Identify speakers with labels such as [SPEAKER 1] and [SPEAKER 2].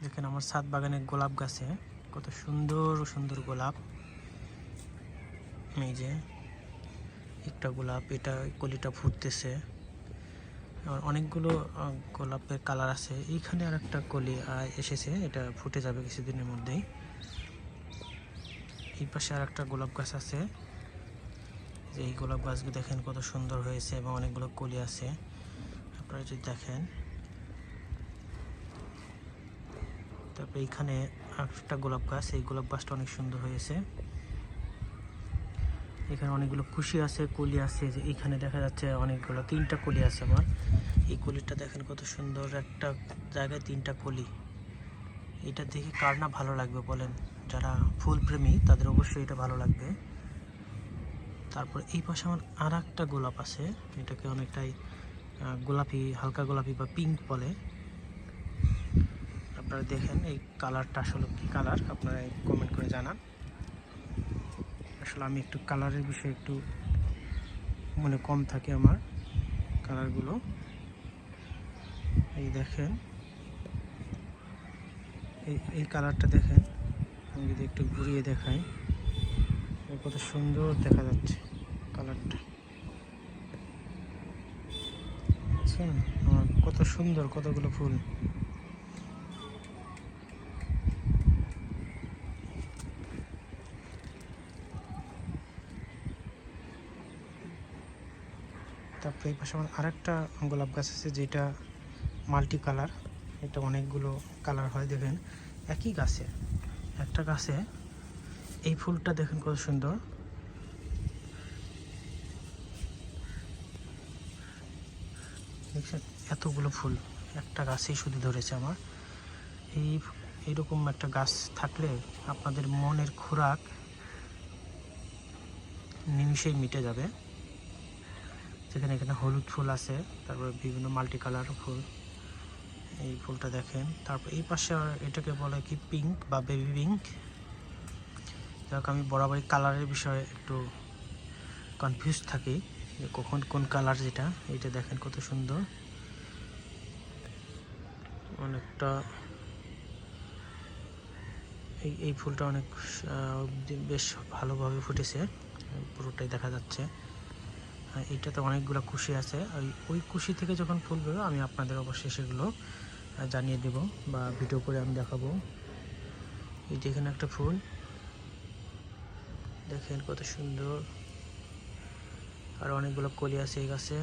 [SPEAKER 1] দেখেন আমার ছাদ বাগানে গোলাপ গাছে কত সুন্দর সুন্দর গোলাপ। এই যে একটা গোলাপ, এটা কলিটা ফুটতেছে। আর অনেকগুলো গোলাপের কালার আছে। এইখানে আর একটা কলি এসেছে, এটা ফুটে যাবে কিছুদিনের মধ্যেই। এই পাশে আর একটা গোলাপ গাছ আছে। যে এই গোলাপ গাছগুলো দেখেন কত সুন্দর হয়েছে এবং অনেকগুলো কলি আছে। আপনারা যদি দেখেন, তারপরে এইখানে একটা গোলাপ গাছ, এই গোলাপ গাছটা অনেক সুন্দর হয়েছে। এখানে অনেকগুলো কুশি আছে, কলি আছে। যে এইখানে দেখা যাচ্ছে অনেকগুলো, 3টা কলি আছে আমার। এই কলিটা দেখেন কত সুন্দর, একটা জায়গায় 3টা কলি। এটা দেখে কার না ভালো লাগবে বলেন? যারা ফুল প্রেমী তাদের অবশ্যই এটা ভালো লাগবে। তারপর এই পাশে আমার আর একটা গোলাপ আছে, এটাকে অনেকটাই গোলাপি, হালকা গোলাপি বা পিঙ্ক বলে। আপনারা দেখেন এই কালারটা আসলে কি কালার, আপনারা কমেন্ট করে জানান। আসলে আমি একটু কালারের বিষয়ে একটু মনে কম থাকে আমার কালারগুলো। এই দেখেন এই কালারটা দেখেন, আমি যদি একটু ঘুরিয়ে দেখাই, কত সুন্দর দেখা যাচ্ছে কালারটা। বুঝছেন কত সুন্দর, কতগুলো ফুল। তারপরে এই পাশে আমার আরেকটা গোলাপ গাছ আছে, যেটা মাল্টি কালার। এটা অনেকগুলো কালার হয়। দেখেন একই গাছে, একটা গাছে এই ফুলটা দেখেন কত সুন্দর। দেখছেন এতগুলো ফুল একটা গাছেই শুধু ধরেছে আমার। এইরকম একটা গাছ থাকলে আপনাদের মনের খোরাক নিমিষেই মিটে যাবে। যেখানে এখানে হলুদ ফুল আছে, তারপরে বিভিন্ন মাল্টি কালার ফুল। এই ফুলটা দেখেন। তারপর এই পাশে এটাকে বলে কি পিঙ্ক বা বেবি পিঙ্ক। যাক, আমি বরাবরই কালারের বিষয়ে একটু কনফিউজ থাকি যে কখন কোন কালার যেটা। এইটা দেখেন কত সুন্দর, অনেকটা এই ফুলটা অনেক বেশ ভালোভাবে ফুটেছে, পুরোটাই দেখা যাচ্ছে। এইটাতে অনেকগুলো কুশি আছে। ওই কুশি থেকে যখন ফুল বেরো আমি আপনাদের অবশ্যই সেগুলো জানিয়ে দেব বা ভিডিও করে আমি দেখাবো। এই দেখেন একটা ফুল, দেখেন কত সুন্দর। আর অনেকগুলো কলি আছে এই গাছে।